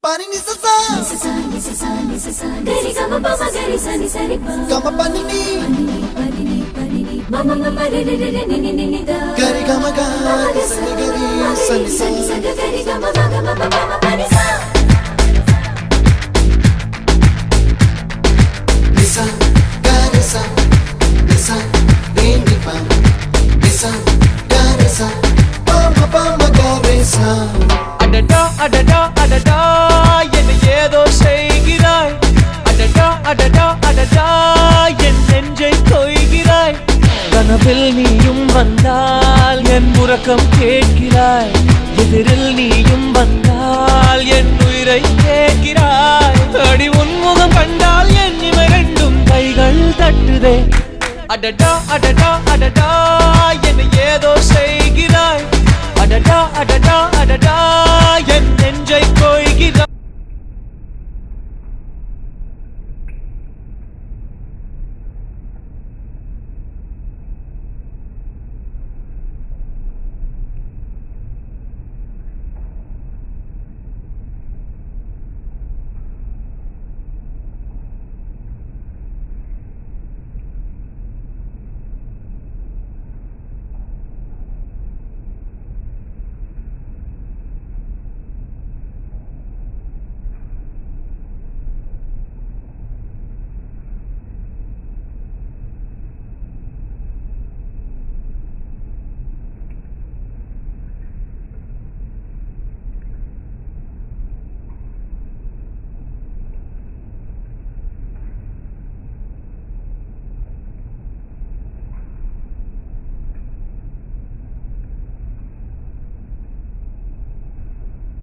Pani ni sa sa gari gama pa ma gari sa ni sa ri pa gama pani ni mama mama re re re ni ni ni da gari gama ga sa ni gari sa ni sa gari gama ma gama mama pani sa nisa gari sa nisa re ni pa nisa gari sa pa ma gari sa அடடா அடடா அடடா என்ன ஏதோ செய்கிறாய் அடடா அடடா அடடா என் நெஞ்சை கொய்கிறாய் கனவில் நீயும் வந்தால் என் உறக்கம் கேட்கிறாய் எதிரில் நீயும் வந்தால் என் உயிரை கேட்கிறாய் அடி உன்முகம் கண்டால் என் இமை ரெண்டும் கைகள் தட்டுதே அடடா அடடா அடடா என்ன ஏதோ செய்கிறாய் அடடா அடடா அடடா என் நெஞ்சை கொய்கிறாய்